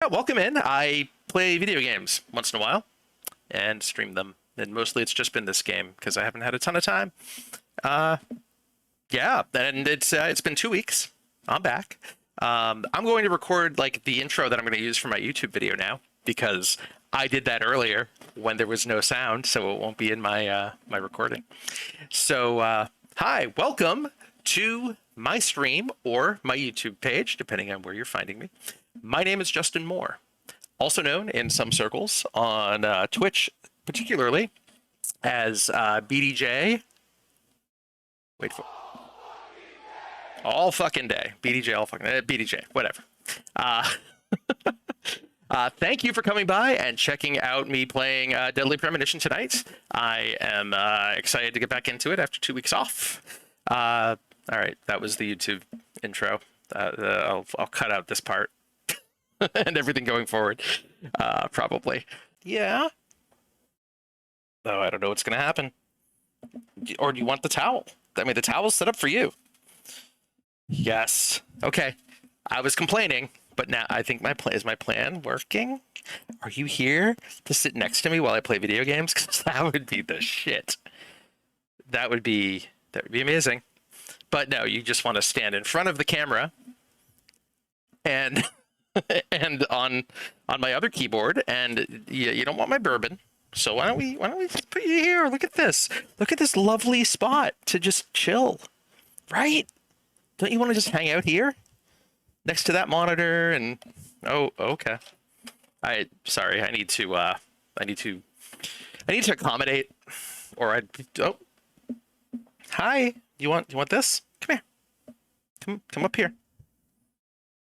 Yeah, welcome in. I play video games once in a while and stream them. And mostly it's just been this game because I haven't had a ton of time. Uh, yeah, and it's been 2 weeks. I'm back. I'm going to record like the intro that I'm going to use for my YouTube video now because I did that earlier when there was no sound, so it won't be in my my recording. So hi, welcome to my stream or my YouTube page, depending on where you're finding me. My name is Justin Moore, also known in some circles on Twitch, particularly as BDJ. Wait for all fucking day. BDJ, all fucking BDJ, whatever. Uh, thank you for coming by and checking out me playing Deadly Premonition tonight. I am excited to get back into it after 2 weeks off. All right, that was the YouTube intro. I'll cut out this part. And everything going forward, probably. Yeah. Though I don't know what's gonna happen. Or do you want the towel? I mean, the towel's set up for you. Yes. Okay. I was complaining, but now I think is my plan working? Are you here to sit next to me while I play video games? Because that would be the shit. That would be amazing. But no, you just want to stand in front of the camera and and on my other keyboard, and you don't want my bourbon, so why don't we put you here? Look at this lovely spot to just chill, right? Don't you want to just hang out here next to that monitor? And oh, okay. Sorry, I need to accommodate, or oh, hi, you want this? Come here, come up here.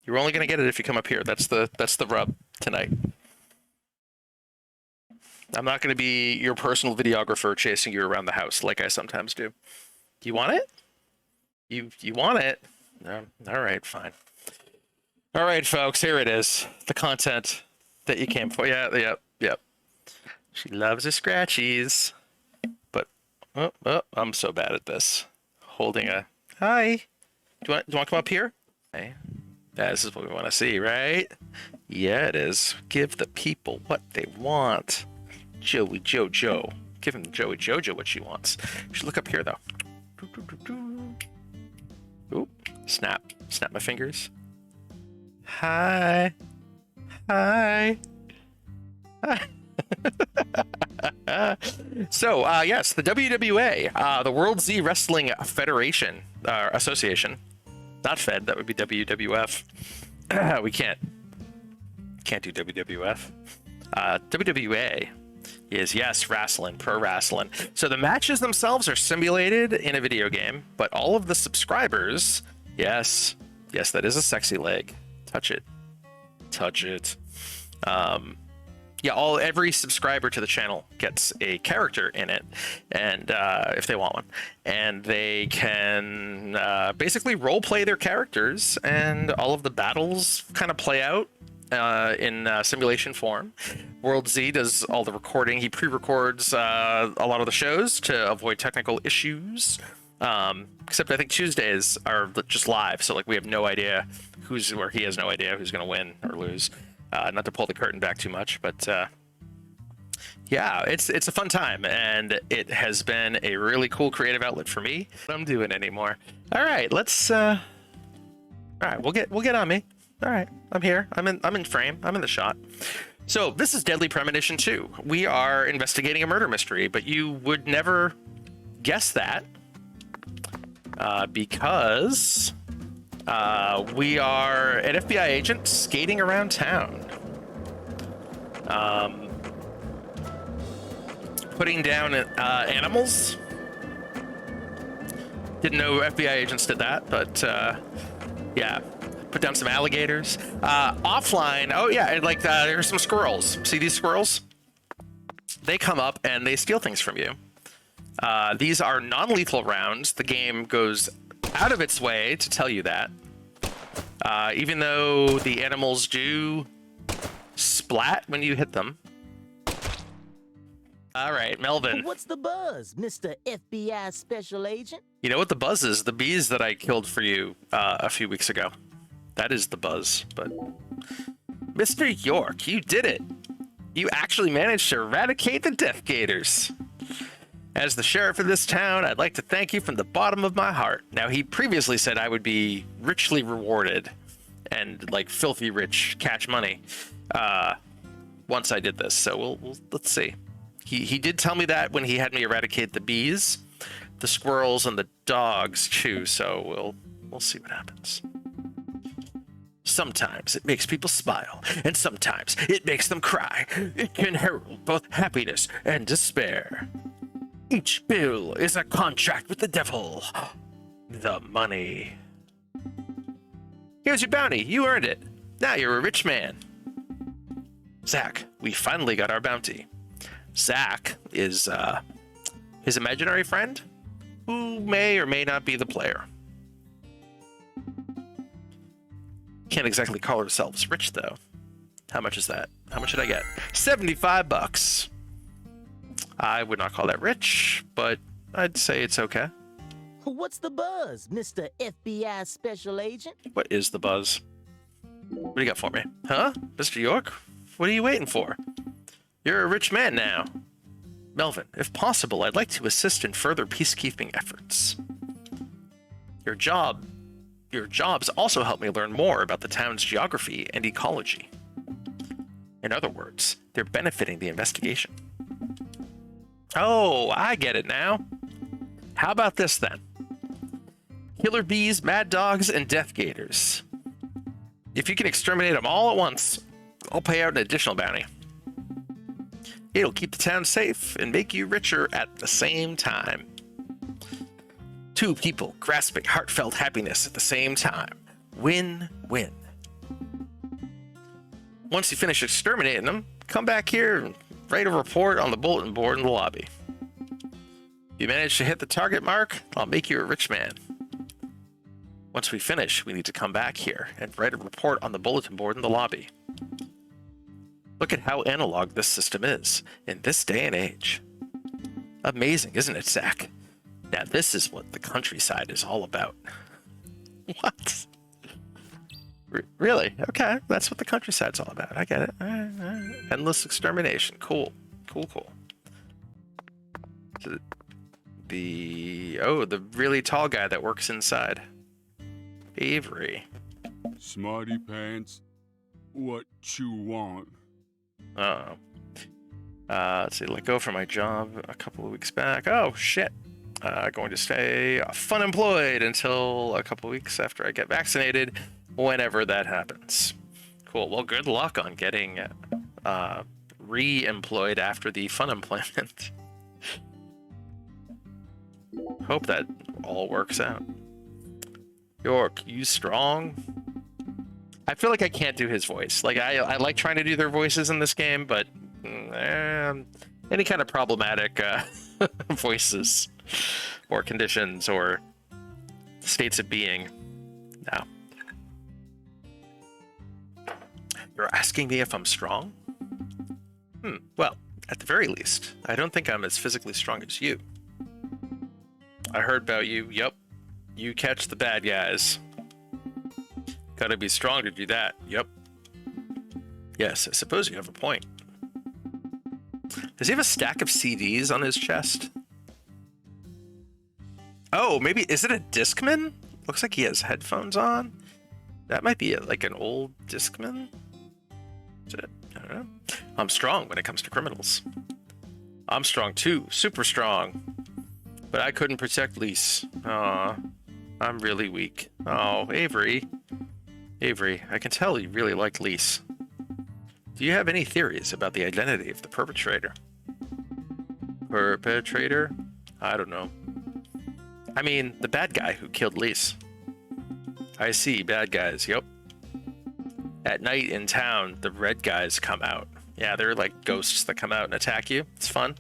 You're only gonna get it if you come up here. That's the rub tonight. I'm not gonna be your personal videographer chasing you around the house like I sometimes do. Do you want it? You want it? No. All right, fine. All right, folks, here it is. The content that you came for. Yeah. She loves her scratchies, but oh, I'm so bad at this. Holding a hi. Do you want to come up here? Hey. This is what we want to see, right? Yeah, it is. Give the people what they want. Joey Jojo. Give him Joey Jojo what she wants. You should look up here, though. Oop. Snap my fingers. Hi. So, yes, the WWA, the World Z Wrestling Federation, Association. Not Fed, that would be WWF. We can't do WWF. WWA is, yes, wrestling, pro wrestling. So the matches themselves are simulated in a video game, but all of the subscribers, yes, that is a sexy leg. Touch it. Yeah, every subscriber to the channel gets a character in it, and if they want one, and they can basically role play their characters, and all of the battles kind of play out in simulation form. World Z does all the recording. He pre-records a lot of the shows to avoid technical issues. Except I think Tuesdays are just live, so like we have no idea he has no idea who's going to win or lose. Not to pull the curtain back too much, but yeah, it's a fun time, and it has been a really cool creative outlet for me. I'm doing anymore. All right, let's. All right, we'll get on me. All right, I'm here. I'm in frame. I'm in the shot. So this is Deadly Premonition 2. We are investigating a murder mystery, but you would never guess that because. We are an FBI agent skating around town, putting down animals. Didn't know FBI agents did that, but yeah, put down some alligators. Offline, oh yeah, and like there's some squirrels. See these squirrels? They come up and they steal things from you. These are non-lethal rounds. The game goes out of its way to tell you that. Even though the animals do splat when you hit them. All right, Melvin. What's the buzz, Mr. FBI Special Agent? You know what the buzz is? The bees that I killed for you a few weeks ago. That is the buzz, but Mr. York, you did it. You actually managed to eradicate the Death Gators. As the sheriff of this town, I'd like to thank you from the bottom of my heart. Now, he previously said I would be richly rewarded and like filthy rich, catch money, once I did this. So let's see. He did tell me that when he had me eradicate the bees, the squirrels, and the dogs too. So we'll see what happens. Sometimes it makes people smile, and sometimes it makes them cry. It can herald both happiness and despair. Each bill is a contract with the devil. The money. Here's your bounty. You earned it. Now you're a rich man. Zach, we finally got our bounty. Zach is his imaginary friend, who may or may not be the player. Can't exactly call ourselves rich, though. How much is that? How much did I get? $75. I would not call that rich, but I'd say it's okay. What's the buzz, Mr. FBI Special Agent? What is the buzz? What do you got for me? Huh? Mr. York? What are you waiting for? You're a rich man now. Melvin, if possible, I'd like to assist in further peacekeeping efforts. Your jobs also help me learn more about the town's geography and ecology. In other words, they're benefiting the investigation. Oh, I get it now. How about this then? Killer bees, mad dogs, and death gators. If you can exterminate them all at once, I'll pay out an additional bounty. It'll keep the town safe and make you richer at the same time. Two people grasping heartfelt happiness at the same time. Win-win. Once you finish exterminating them, come back here and write a report on the bulletin board in the lobby. If you manage to hit the target mark, I'll make you a rich man. Once we finish, we need to come back here and write a report on the bulletin board in the lobby. Look at how analog this system is in this day and age. Amazing, isn't it, Zach? Now this is what the countryside is all about. What? Really? Okay, that's what the countryside's all about. I get it. All right. Endless extermination. Cool. Cool. The really tall guy that works inside. Avery. Smarty pants, what you want? Oh. Let's see, let go from my job a couple of weeks back. Oh, shit. Going to stay unemployed until a couple of weeks after I get vaccinated, whenever that happens. Cool. Well, good luck on getting re-employed after the fun employment. Hope that all works out. York, you strong? I feel like I can't do his voice. Like, I like trying to do their voices in this game, but any kind of problematic voices or conditions or states of being, no. You're asking me if I'm strong? Well, at the very least, I don't think I'm as physically strong as you. I heard about you. Yup. You catch the bad guys. Gotta be strong to do that. Yup. Yes, I suppose you have a point. Does he have a stack of CDs on his chest? Oh, maybe, is it a Discman? Looks like he has headphones on. That might be like an old Discman. Is it? I don't know. I'm strong when it comes to criminals. I'm strong too, super strong. But I couldn't protect Lise. Aw, I'm really weak. Oh, Avery. Avery, I can tell you really like Lise. Do you have any theories about the identity of the perpetrator? Perpetrator? I don't know. I mean, the bad guy who killed Lise. I see, bad guys, yep. At night in town, the red guys come out. Yeah, they're like ghosts that come out and attack you. It's fun.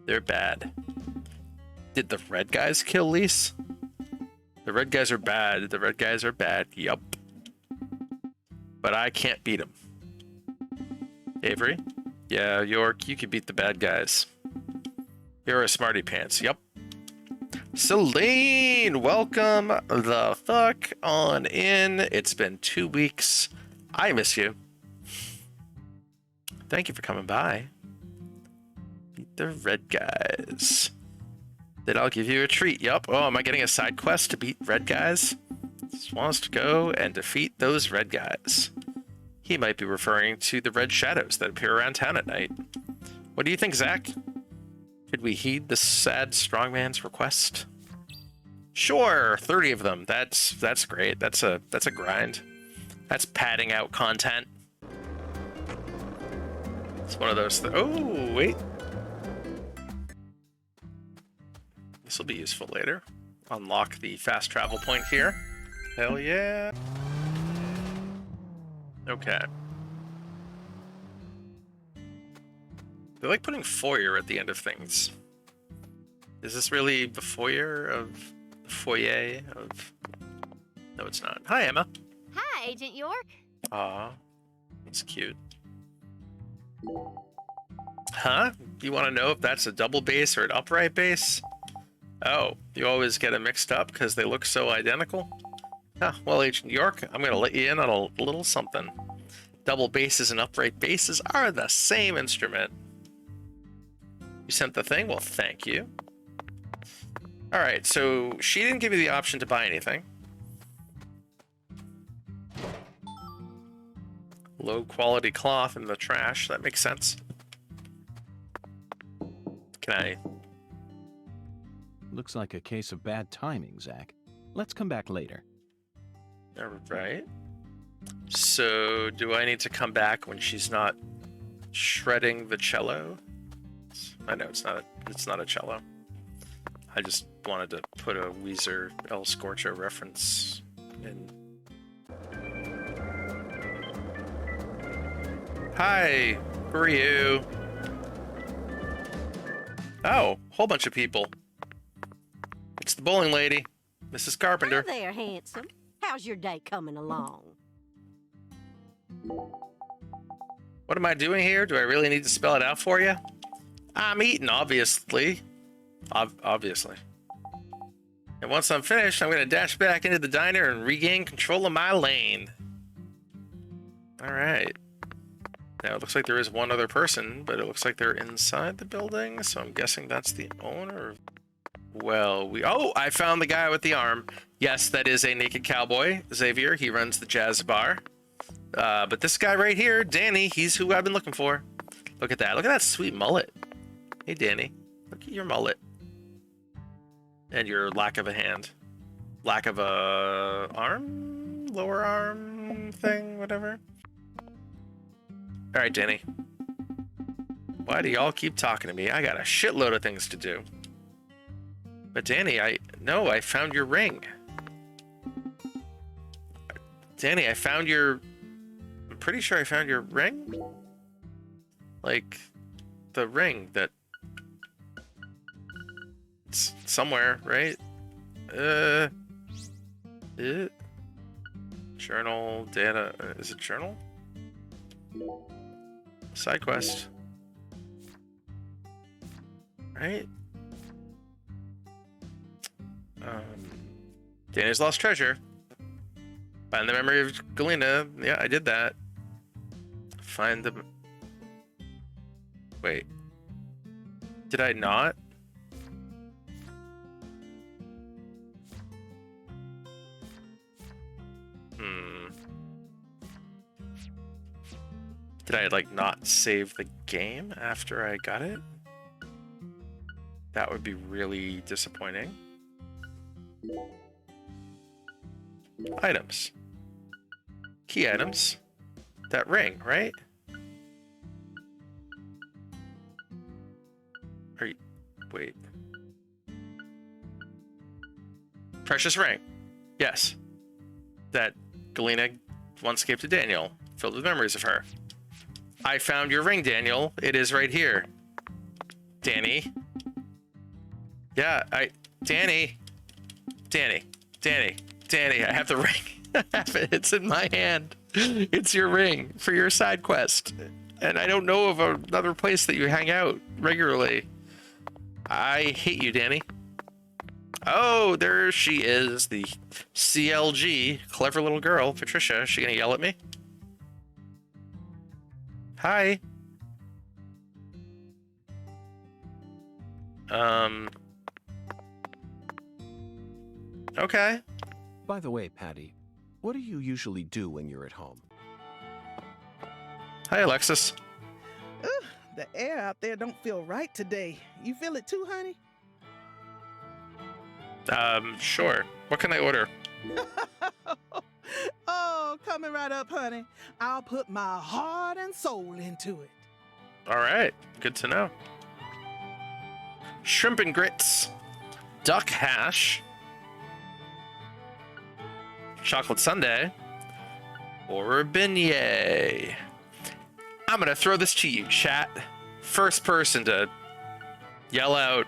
They're bad. Did the red guys kill Lise? The red guys are bad. The red guys are bad. Yup. But I can't beat them. Avery? Yeah, York, you can beat the bad guys. You're a smarty pants. Yup. Celine, welcome the fuck on in. It's been 2 weeks. I miss you. Thank you for coming by. Meet the red guys. Then I'll give you a treat. Yup. Oh, am I getting a side quest to beat red guys? Just wants to go and defeat those red guys. He might be referring to the red shadows that appear around town at night. What do you think, Zach? Should we heed the sad strongman's request? Sure, 30 of them. That's great. That's a grind. That's padding out content. It's one of those. Oh wait, this will be useful later. Unlock the fast travel point here. Hell yeah. Okay. They like putting foyer at the end of things. Is this really the foyer of the foyer of? No, it's not. Hi, Emma. Hi, Agent York. Aw, that's cute. Huh? You want to know if that's a double bass or an upright bass? Oh, you always get them mixed up because they look so identical? Huh, well, Agent York, I'm going to let you in on a little something. Double basses and upright basses are the same instrument. You sent the thing? Well, thank you. Alright, so she didn't give you the option to buy anything. Low quality cloth in the trash. That makes sense. Can I? Looks like a case of bad timing, Zach. Let's come back later. All right. So, do I need to come back when she's not shredding the cello? I know it's not a cello. I just wanted to put a Weezer El Scorcho reference in. Hi, who are you? Oh, whole bunch of people. It's the bowling lady, Mrs. Carpenter. Hi there, handsome. How's your day coming along? What am I doing here? Do I really need to spell it out for you? I'm eating, obviously. Obviously. And once I'm finished, I'm going to dash back into the diner and regain control of my lane. All right. Now, it looks like there is one other person, but it looks like they're inside the building, so I'm guessing that's the owner. Well, oh, I found the guy with the arm. Yes, that is a naked cowboy, Xavier. He runs the jazz bar. But this guy right here, Danny, he's who I've been looking for. Look at that. Look at that sweet mullet. Hey, Danny. Look at your mullet. And your lack of a hand. Lack of a arm? Lower arm thing? Whatever. All right, Danny. Why do y'all keep talking to me? I got a shitload of things to do. But Danny, I found your ring. Danny, I found your... I'm pretty sure I found your ring? Like, the ring that... It's somewhere, right? Journal, data... is it journal? Side quest. Right? Danny's lost treasure. Find the memory of Galena. Yeah, I did that. Find the... Wait. Did I not? Did I, like, not save the game after I got it? That would be really disappointing. Items. Key items. That ring, right? Are you... Wait. Precious ring. Yes. That Galena once gave to Daniel, filled with memories of her. I found your ring, Daniel. It is right here. Danny. Yeah, Danny, I have the ring. I have it. It's in my hand. It's your ring for your side quest. And I don't know of another place that you hang out regularly. I hate you, Danny. Oh, there she is, the CLG, clever little girl, Patricia. Is she gonna yell at me? Hi. Okay. By the way, Patty, what do you usually do when you're at home? Hi, Alexis. Ugh, the air out there don't feel right today. You feel it too, honey? Sure. What can I order? Oh, coming right up, honey. I'll put my heart and soul into it. All right. Good to know. Shrimp and grits, duck hash, chocolate sundae, or a beignet. I'm gonna throw this to you, chat. First person to yell out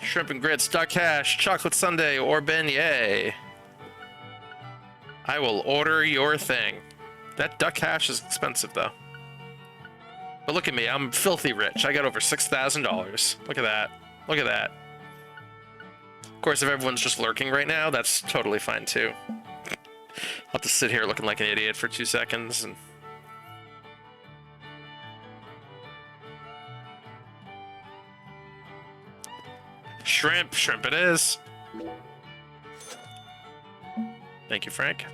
shrimp and grits, duck hash, chocolate sundae, or beignet. I will order your thing. That duck hash is expensive though. But look at me, I'm filthy rich. I got over $6,000. Look at that. Look at that. Of course, if everyone's just lurking right now, that's totally fine too. I'll have to sit here looking like an idiot for 2 seconds and... Shrimp. Shrimp it is. Thank you, Frank.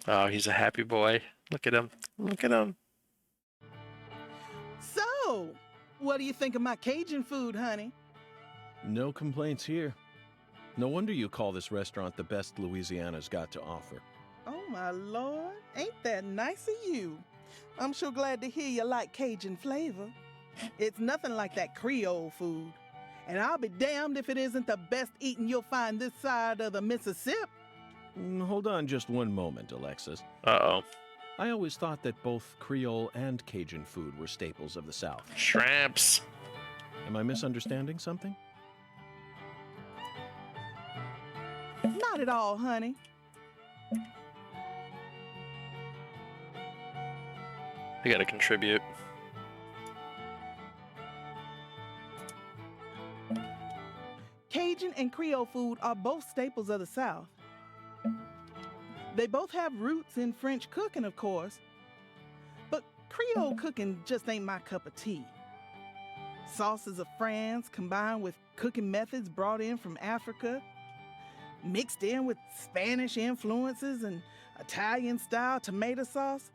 Oh, he's a happy boy. Look at him. Look at him. So, what do you think of my Cajun food, honey? No complaints here. No wonder you call this restaurant the best Louisiana's got to offer. Oh, my Lord. Ain't that nice of you? I'm sure glad to hear you like Cajun flavor. It's nothing like that Creole food. And I'll be damned if it isn't the best eating you'll find this side of the Mississippi. Hold on just one moment, Alexis. Uh-oh. I always thought that both Creole and Cajun food were staples of the South. Shrimps. Am I misunderstanding something? Not at all, honey. I gotta contribute. Cajun and Creole food are both staples of the South. They both have roots in French cooking, of course, but Creole cooking just ain't my cup of tea. Sauces of France combined with cooking methods brought in from Africa, mixed in with Spanish influences and Italian-style tomato sauce.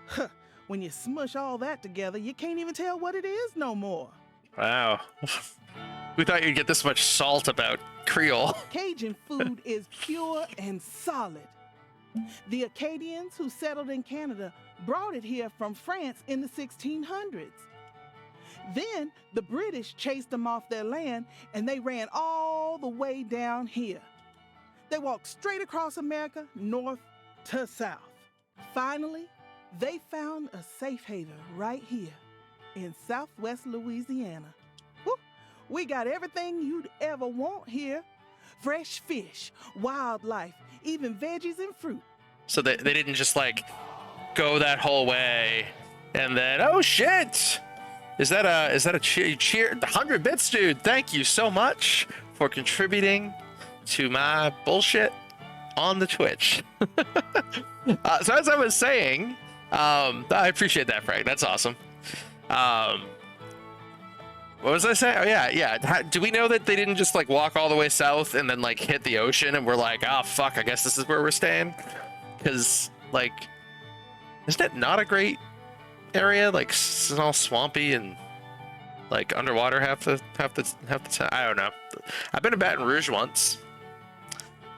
Huh, when you smush all that together, you can't even tell what it is no more. Wow. We thought you'd get this much salt about Creole. Cajun food is pure and solid. The Acadians who settled in Canada brought it here from France in the 1600s. Then the British chased them off their land and they ran all the way down here. They walked straight across America, north to south. Finally, they found a safe haven right here in southwest Louisiana. Woo, we got everything you'd ever want here. Fresh fish, wildlife, even veggies and fruit. So they didn't just like go that whole way and then, oh shit! Is that a cheer? 100 bits, dude. Thank you so much for contributing to my bullshit on the Twitch. So as I was saying, I appreciate that, Frank. That's awesome. What was I saying? Oh yeah. Do we know that they didn't just like walk all the way south and then like hit the ocean and we're like, oh fuck, I guess this is where we're staying? Because like, isn't it not a great area? Like it's all swampy and like underwater half the time. I don't know. I've been to Baton Rouge once.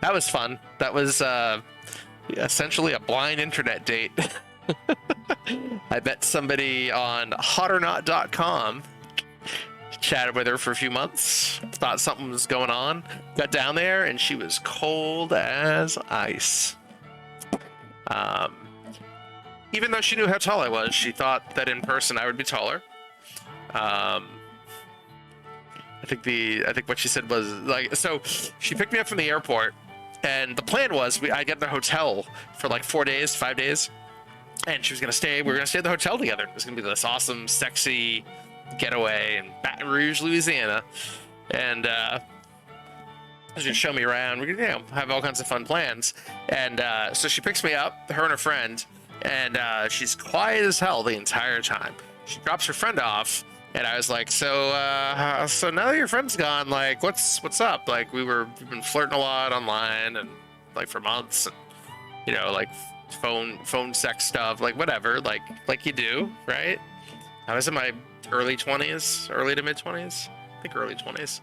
That was fun. That was essentially a blind internet date. I met somebody on hotornot.com. Chatted with her for a few months. Thought something was going on. Got down there and she was cold as ice. Even though she knew how tall I was, she thought that in person I would be taller. I think what she said was like, so she picked me up from the airport and the plan was I'd get in the hotel for like 4 days, 5 days. And we were gonna stay at the hotel together. It was gonna be this awesome, sexy getaway in Baton Rouge, Louisiana. And She's gonna show me around. We could, have all kinds of fun plans. And so she picks me up, her and her friend, and she's quiet as hell the entire time. She drops her friend off, and I was like, so now that your friend's gone, like, what's up? Like, we've been flirting a lot online, and like for months, and, like phone sex stuff, like whatever, like you do, right? I was in my early to mid 20s, I think early 20s.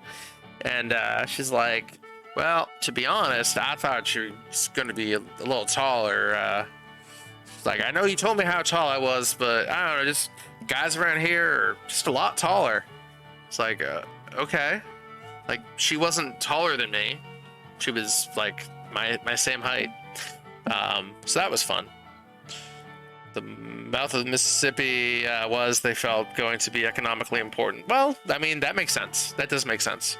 And she's like, well, to be honest, I thought you was going to be a little taller. Like, I know you told me how tall I was, but I don't know, just guys around here are just a lot taller. It's like, okay. Like, she wasn't taller than me. She was like my same height. So that was fun. The mouth of the Mississippi they felt going to be economically important. Well, I mean, that makes sense. That does make sense.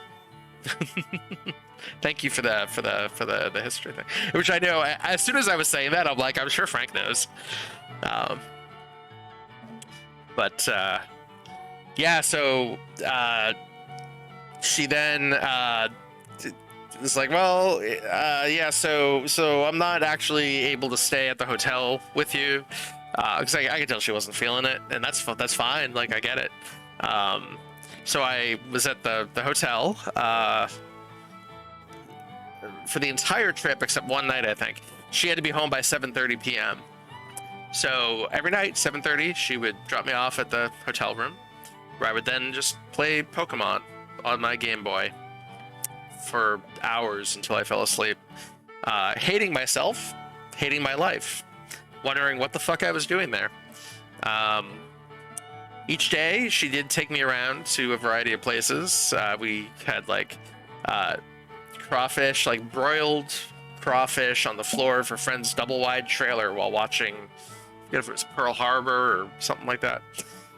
Thank you for the history thing, which I know. As soon as I was saying that, I'm like, I'm sure Frank knows. But yeah, so she then was like, well, yeah, so I'm not actually able to stay at the hotel with you, because I could tell she wasn't feeling it, and that's fine. Like, I get it. So I was at the hotel for the entire trip except one night, I think. She had to be home by 7:30 p.m. So every night, 7:30, she would drop me off at the hotel room, where I would then just play Pokemon on my Game Boy for hours until I fell asleep, hating myself, hating my life, wondering what the fuck I was doing there. Each day, she did take me around to a variety of places. We had like crawfish, like broiled crawfish on the floor of her friend's double-wide trailer while watching, I forget if it was Pearl Harbor or something like that.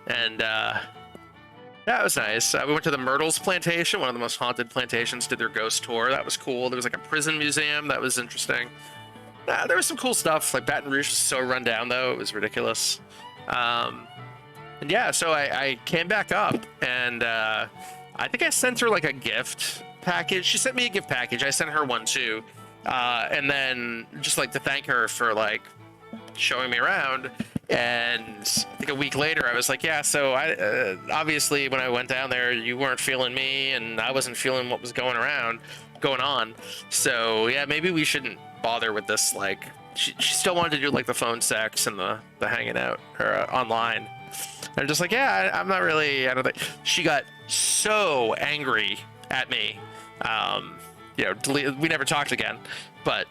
And yeah, it was nice. We went to the Myrtles Plantation, one of the most haunted plantations, did their ghost tour. That was cool. There was like a prison museum. That was interesting. There was some cool stuff. Like Baton Rouge was so run down, though. It was ridiculous. And yeah, so I came back up, and I think I sent her like a gift package. She sent me a gift package. I sent her one too. And then just like to thank her for like showing me around. And I think a week later, I was like, yeah, so I obviously when I went down there, you weren't feeling me, and I wasn't feeling what was going on. So yeah, maybe we shouldn't bother with this. Like, she still wanted to do like the phone sex and the hanging out or online. And I'm just like, yeah, I'm not really. I don't think. She got so angry at me. We never talked again. But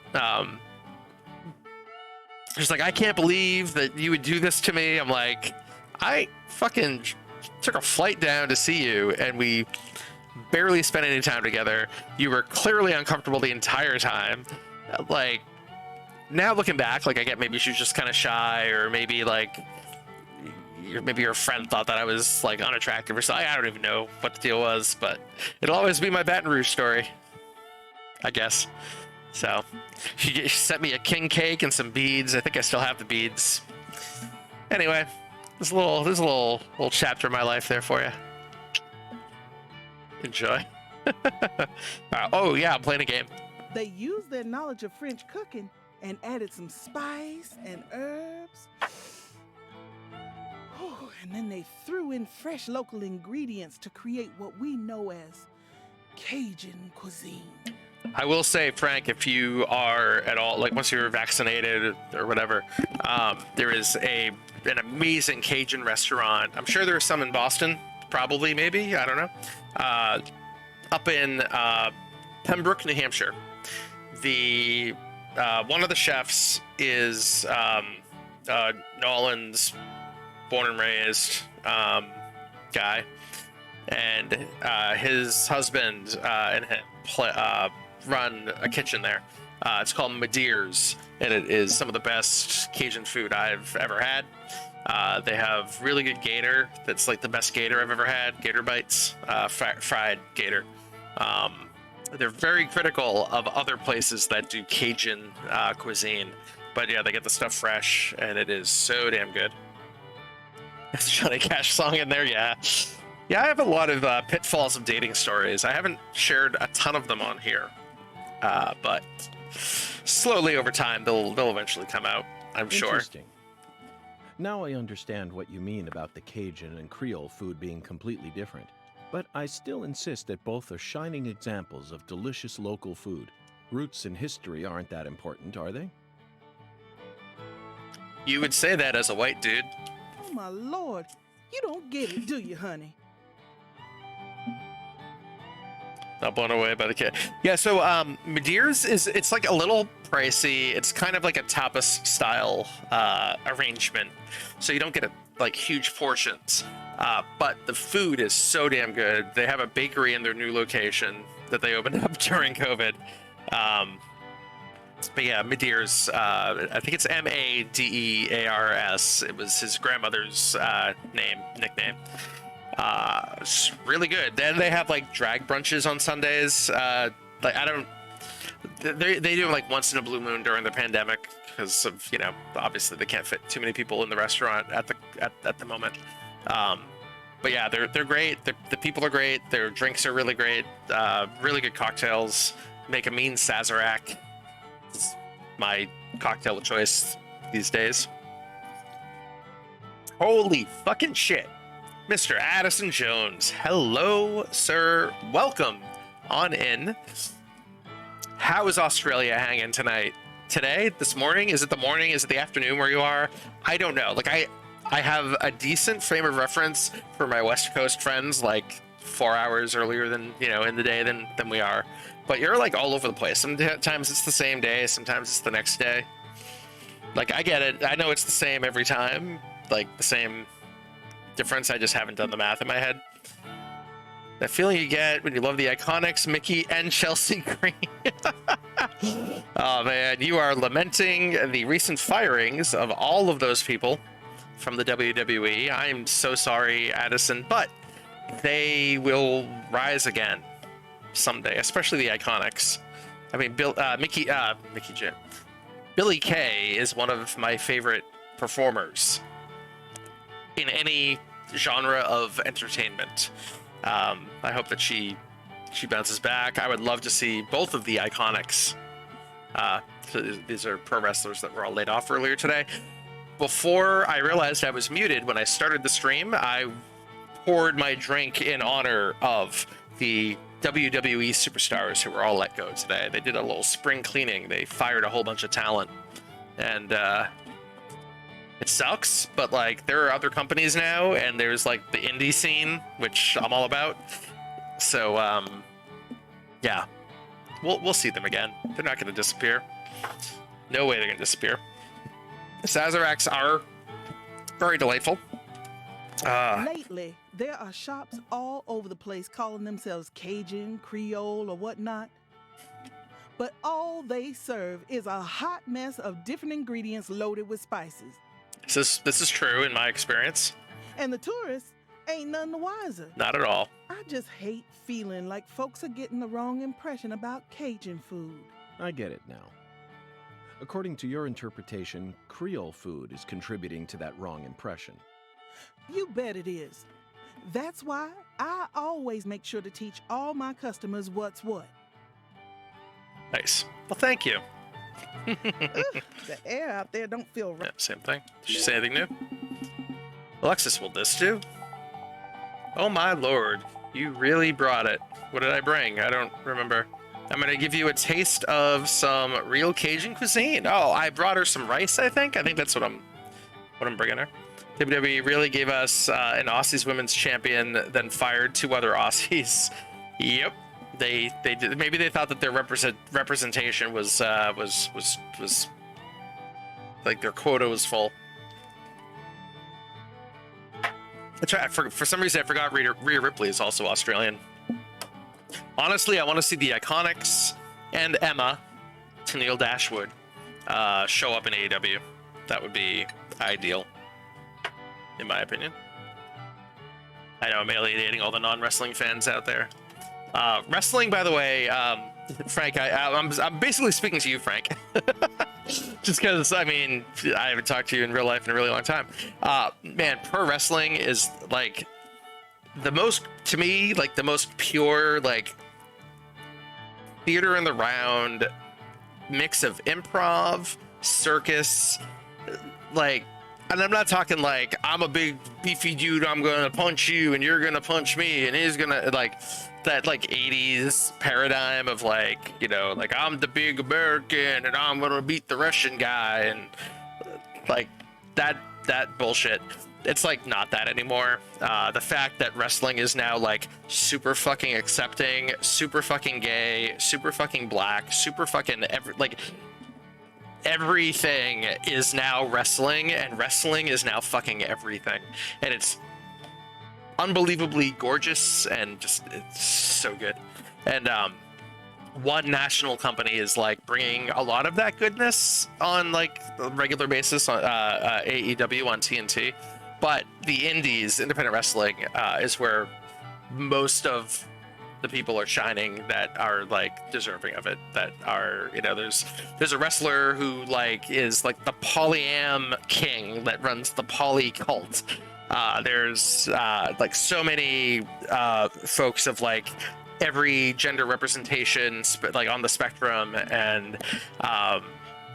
she's like, I can't believe that you would do this to me. I'm like, I fucking took a flight down to see you, and we barely spent any time together. You were clearly uncomfortable the entire time. Like, now looking back, like, I get maybe she was just kind of shy, or maybe like maybe your friend thought that I was like unattractive or something. I don't even know what the deal was, but it'll always be my Baton Rouge story, I guess. So she sent me a king cake and some beads. I think I still have the beads. Anyway, there's a little chapter of my life there for you. Enjoy. Oh yeah, I'm playing a game. They used their knowledge of French cooking and added some spice and herbs. And then they threw in fresh local ingredients to create what we know as Cajun cuisine. I will say, Frank, if you are at all, like once you're vaccinated or whatever, there is an amazing Cajun restaurant. I'm sure there's some in Boston, probably, maybe, I don't know. Up in Pembroke, New Hampshire. The one of the chefs is Nolan's born and raised guy, and his husband and him run a kitchen there. It's called Madeir's, and it is some of the best Cajun food I've ever had. They have really good gator. That's like the best gator I've ever had. Gator bites, fried gator. They're very critical of other places that do Cajun cuisine, but yeah, they get the stuff fresh, and it is so damn good. Is Johnny Cash song in there? Yeah. Yeah, I have a lot of pitfalls of dating stories. I haven't shared a ton of them on here. but slowly over time they'll eventually come out, I'm sure. Interesting. Now I understand what you mean about the Cajun and Creole food being completely different. But I still insist that both are shining examples of delicious local food. Roots and history aren't that important, are they? You would say that as a white dude. Oh, my Lord. You don't get it, do you, honey? Not blown away by the kid. Yeah, so Madeire's it's like a little pricey. It's kind of like a tapas style arrangement, so you don't get like huge portions. But the food is so damn good. They have a bakery in their new location that they opened up during COVID. But yeah, Madeire's, I think it's Madears. It was his grandmother's nickname. It's really good. Then they have like drag brunches on Sundays. Like they do them like once in a blue moon during the pandemic because of, you know, obviously they can't fit too many people in the restaurant at the moment. But yeah, they're great. The people are great. Their drinks are really great. Really good cocktails. Make a mean Sazerac. It's my cocktail of choice these days. Holy fucking shit. Mr. Addison Jones. Hello, sir. Welcome on in. How is Australia hanging tonight? Today? This morning? Is it the morning? Is it the afternoon where you are? I don't know. Like I have a decent frame of reference for my West Coast friends, like 4 hours earlier than, you know, in the day than we are. But you're like all over the place. Sometimes it's the same day, sometimes it's the next day. Like I get it. I know it's the same every time. Like the same difference. I just haven't done the math in my head. That feeling you get when you love the Iconics, Mickey, and Chelsea Green. Oh man, you are lamenting the recent firings of all of those people from the WWE. I'm so sorry, Addison, but they will rise again someday, especially the Iconics. I mean, Mickey J. Billie Kay is one of my favorite performers in any genre of entertainment. I hope that she bounces back. I would love to see both of the Iconics. So these are pro wrestlers that were all laid off earlier today. Before I realized I was muted when I started the stream, I poured my drink in honor of the WWE superstars who were all let go today. They did a little spring cleaning. They fired a whole bunch of talent, and it sucks, but like there are other companies now, and there's like the indie scene, which I'm all about. So yeah, we'll see them again. They're not going to disappear. No way they're going to disappear. Sazeracs are very delightful. Lately, there are shops all over the place calling themselves Cajun, Creole, or whatnot. But all they serve is a hot mess of different ingredients loaded with spices. This is true in my experience. And the tourists ain't none the wiser. Not at all. I just hate feeling like folks are getting the wrong impression about Cajun food. I get it now. According to your interpretation, Creole food is contributing to that wrong impression. You bet it is. That's why I always make sure to teach all my customers what's what. Nice. Well, thank you. Ugh, the air out there don't feel right. Yeah, same thing. Did she say anything new? Alexis, will this do? Oh my lord. You really brought it. What did I bring? I don't remember. I'm gonna give you a taste of some real Cajun cuisine. Oh, I brought her some rice, I think. I think that's what I'm bringing her. WWE really gave us an Aussies women's champion, then fired 2 other Aussies. Yep. They did. Maybe they thought that their representation was like their quota was full. That's right. For some reason, I forgot Rhea Ripley is also Australian. Honestly, I want to see the Iconics and Emma, Tennille Dashwood, show up in AEW. That would be ideal, in my opinion. I know I'm alienating all the non-wrestling fans out there. Wrestling, by the way, Frank, I'm basically speaking to you, Frank. Just because, I mean, I haven't talked to you in real life in a really long time. Man, pro wrestling is like the most, to me, like the most pure, like, theater in the round mix of improv, circus, like, and I'm not talking like I'm a big beefy dude, I'm gonna punch you and you're gonna punch me and he's gonna, like, that like 80s paradigm of like, you know, like I'm the big American and I'm gonna beat the Russian guy, and like that bullshit. It's like not that anymore. The fact that wrestling is now like super fucking accepting, super fucking gay, super fucking black, super fucking everything is now wrestling, and wrestling is now fucking everything, and it's unbelievably gorgeous and just it's so good. And one national company is like bringing a lot of that goodness on like a regular basis on AEW on TNT, but the indies, independent wrestling, is where most of the people are shining that are like deserving of it, that are, you know, there's a wrestler who like is like the polyam king that runs the poly cult. There's like so many folks of like every gender representation like on the spectrum, and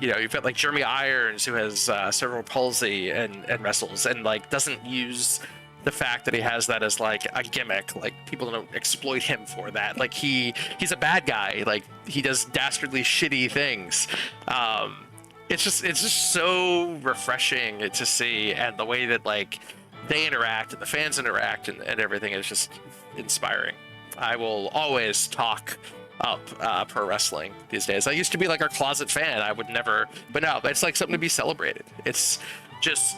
you know, you've got like Jeremy Irons, who has cerebral palsy and wrestles, and like doesn't use the fact that he has that as like a gimmick. Like people don't exploit him for that. Like he's a bad guy. Like he does dastardly shitty things. It's just so refreshing to see, and the way that like they interact and the fans interact and everything is just inspiring. I will always talk up pro wrestling these days. I used to be like a closet fan. I would never, but no, it's like something to be celebrated. It's just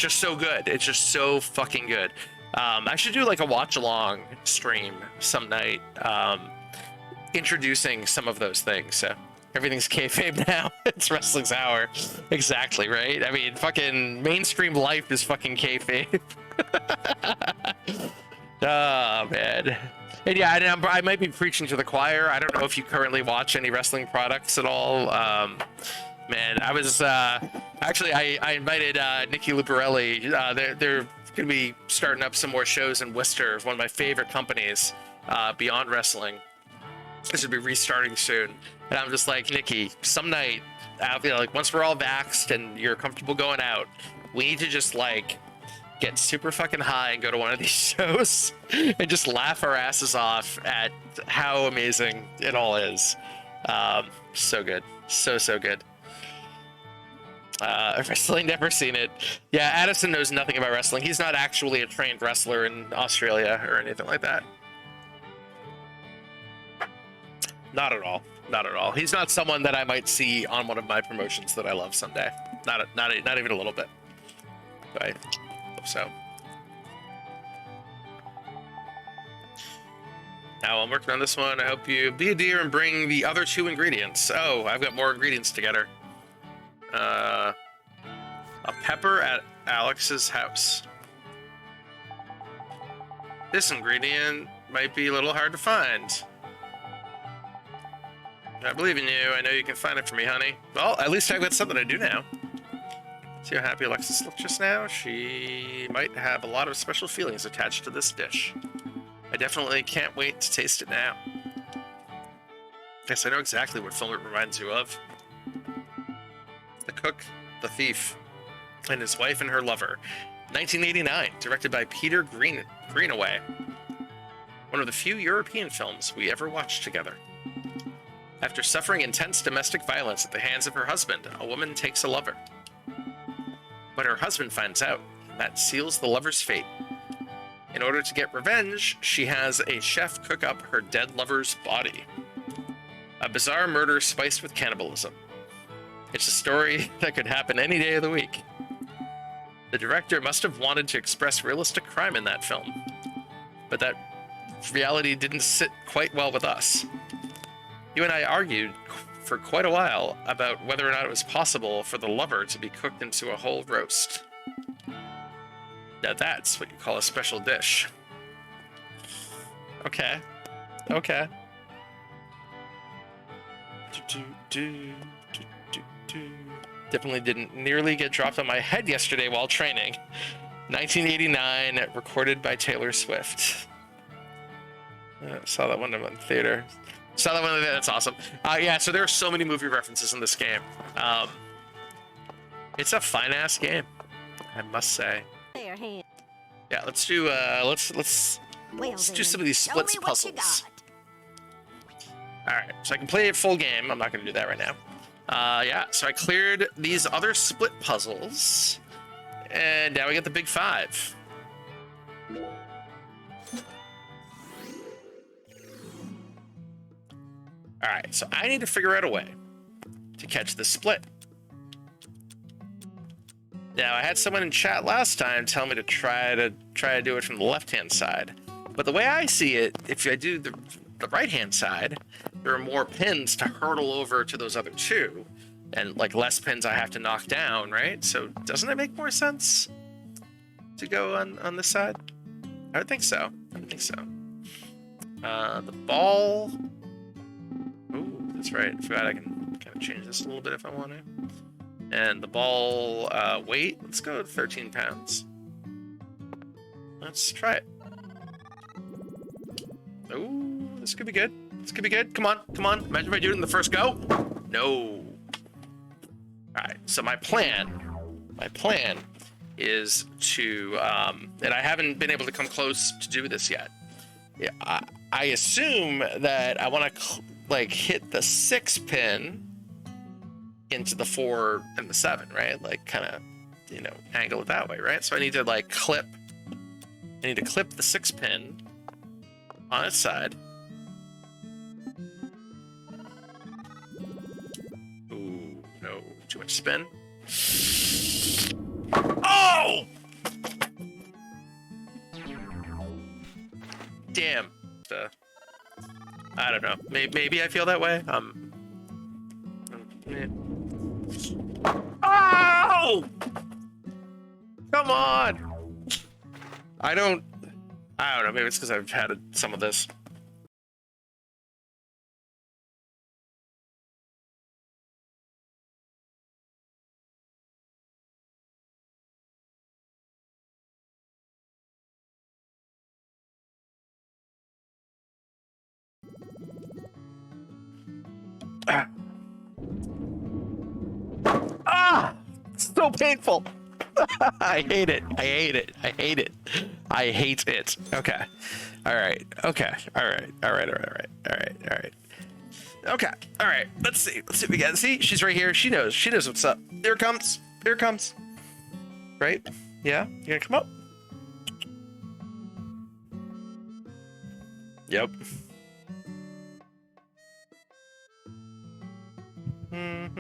so good. It's just so fucking good. I should do like a watch along stream some night, introducing some of those things. So everything's kayfabe now. It's wrestling's hour. Exactly, right? I mean, fucking mainstream life is fucking kayfabe. Oh, man. And yeah, I might be preaching to the choir. I don't know if you currently watch any wrestling products at all. Man, I was actually I invited Nikki Luparelli. They're gonna be starting up some more shows in Worcester, one of my favorite companies, Beyond Wrestling. This will be restarting soon, and I'm just like, Nikki, some night, you know, like once we're all vaxxed and you're comfortable going out, we need to just like get super fucking high and go to one of these shows and just laugh our asses off at how amazing it all is. So good, so good. Wrestling, never seen it. Yeah, Addison knows nothing about wrestling. He's not actually a trained wrestler in Australia or anything like that. Not at all. Not at all. He's not someone that I might see on one of my promotions that I love someday. Not even a little bit. But I hope so. Now I'm working on this one. I hope you be a dear and bring the other 2 ingredients. Oh, I've got more ingredients together. A pepper at Alex's house. This ingredient might be a little hard to find. I believe in you. I know you can find it for me, honey. Well, at least I've got something to do now. See how happy Alexis looked just now? She might have a lot of special feelings attached to this dish. I definitely can't wait to taste it now. Yes, I know exactly what film it reminds you of. The Cook, the Thief, and His Wife and Her Lover. 1989, directed by Peter Greenaway. One of the few European films we ever watched together. After suffering intense domestic violence at the hands of her husband, a woman takes a lover. When her husband finds out, that seals the lover's fate. In order to get revenge, she has a chef cook up her dead lover's body. A bizarre murder spiced with cannibalism. It's a story that could happen any day of the week. The director must have wanted to express realistic crime in that film, but that reality didn't sit quite well with us. You and I argued for quite a while about whether or not it was possible for the lover to be cooked into a whole roast. Now that's what you call a special dish. Okay. Okay. Definitely didn't nearly get dropped on my head yesterday while training. 1989, recorded by Taylor Swift. Saw that one in the theater. Saw that one. That's awesome. Yeah, so there are so many movie references in this game. It's a fine ass game, I must say. There, hand. Yeah, let's do let's Well, do then, some of these show splits me what you puzzles. got. All right, so I can play a full game. I'm not going to do that right now. Yeah, so I cleared these other split puzzles, and now we get the big 5. All right, so I need to figure out a way to catch this split. Now, I had someone in chat last time tell me to try to do it from the left-hand side, but the way I see it, if I do the right-hand side, there are more pins to hurdle over to those other 2, and like less pins I have to knock down, right? So doesn't it make more sense to go on this side? I would think so. I would think so. The ball. Ooh, that's right. I forgot I can kind of change this a little bit if I want to. And the ball weight, let's go with 13 pounds. Let's try it. Ooh, this could be good. This could be good. Come on, come on. Imagine if I do it in the first go. No. All right, so my plan is to, and I haven't been able to come close to do this yet. Yeah, I assume that I want to like hit the 6 pin into the 4 and the 7, right? Like kind of, you know, angle it that way, right? So I need to like clip the 6 pin on its side. Ooh, no, too much spin. Oh! Damn. I don't know. Maybe I feel that way. Oh! Come on! I don't know. Maybe it's because I've had some of this. Ah! So painful. I hate it. I hate it. I hate it. I hate it. Okay. All right. Okay. All right. All right. All right. All right. All right. All right. Okay. All right. Let's see. Let's see what we got. See, she's right here. She knows. She knows what's up. Here it comes. Here it comes. Right? Yeah. You gonna come up? Yep. Here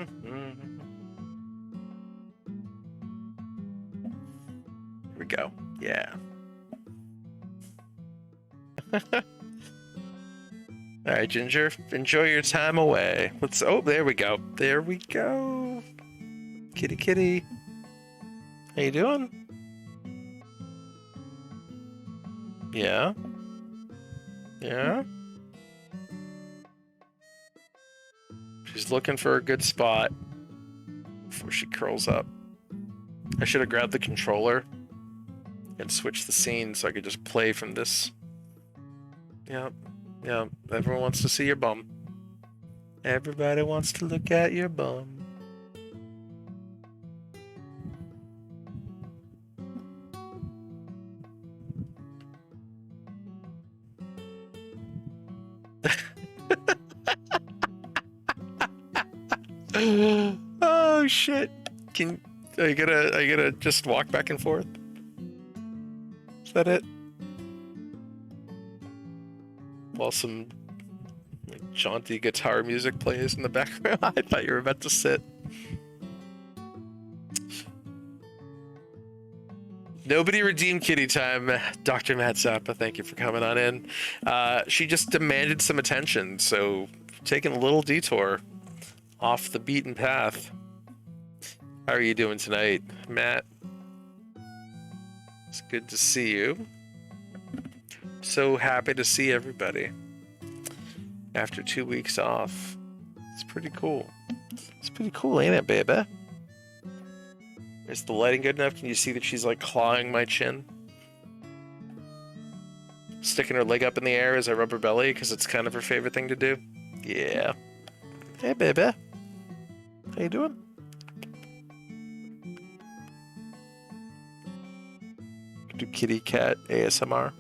we go. Yeah. All right, Ginger, enjoy your time away. Let's. Oh, there we go. There we go. Kitty, kitty. How you doing? Yeah. Yeah. She's looking for a good spot before she curls up. I should have grabbed the controller and switched the scene so I could just play from this. Yep. Yeah, everyone wants to see your bum. Everybody wants to look at your bum. Oh shit. Are you gonna just walk back and forth? Is that it? While some like jaunty guitar music plays in the background. I thought you were about to sit. Nobody redeemed kitty time. Dr. Matt Zappa, thank you for coming on in. She just demanded some attention, so taking a little detour off the beaten path. How are you doing tonight, Matt? It's good to see you. So happy to see everybody after 2 weeks off. It's pretty cool. It's pretty cool, ain't it, baby? Is the lighting good enough? Can you see that she's like clawing my chin? Sticking her leg up in the air as I rub her belly because it's kind of her favorite thing to do. Yeah. Hey, baby. How you doing? Do kitty cat ASMR.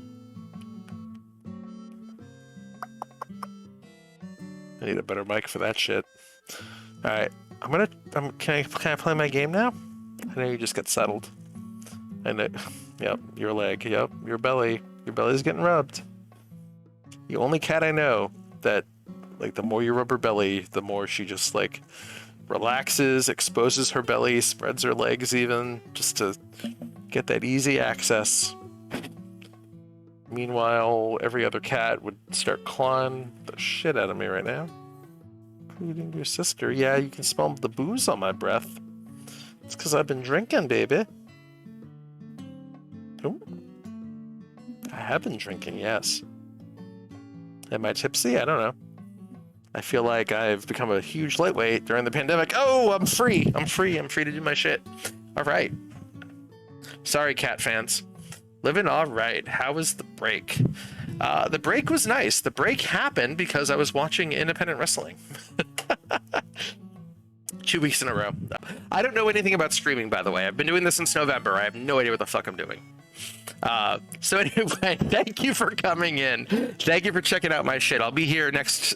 I need a better mic for that shit. All right, can I play my game now? I know you just got settled. I know. Yep, your leg. Yep, your belly. Your belly's getting rubbed. The only cat I know that, like, the more you rub her belly, the more she just like relaxes, exposes her belly, spreads her legs even, just to get that easy access. Meanwhile, every other cat would start clawing the shit out of me right now. Including your sister. Yeah, you can smell the booze on my breath. It's because I've been drinking, baby. Ooh. I have been drinking, yes. Am I tipsy? I don't know. I feel like I've become a huge lightweight during the pandemic. Oh, I'm free. I'm free. I'm free to do my shit. All right. Sorry, cat fans. Living all right. How was the break? The break was nice. The break happened because I was watching independent wrestling. 2 weeks in a row. I don't know anything about streaming, by the way. I've been doing this since November. I have no idea what the fuck I'm doing. So anyway, thank you for coming in. Thank you for checking out my shit. I'll be here next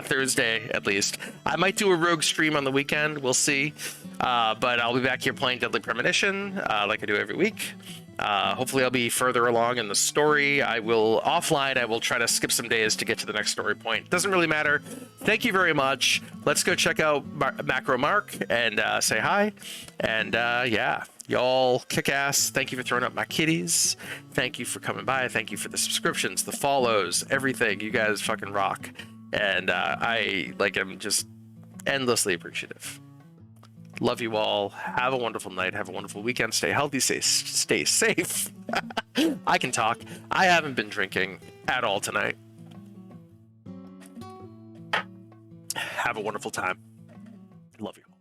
Thursday, at least. I might do a rogue stream on the weekend. We'll see. But I'll be back here playing Deadly Premonition, like I do every week. Hopefully I'll be further along in the story. I will try to skip some days to get to the next story point. Doesn't really matter. Thank you very much. Let's go check out Macro Mark and say hi. And yeah, y'all kick ass. Thank you for throwing up my kitties. Thank you for coming by. Thank you for the subscriptions, the follows, everything. You guys fucking rock. And I'm just endlessly appreciative. Love you all. Have a wonderful night. Have a wonderful weekend. Stay healthy. Stay safe. I can talk. I haven't been drinking at all tonight. Have a wonderful time. Love you all.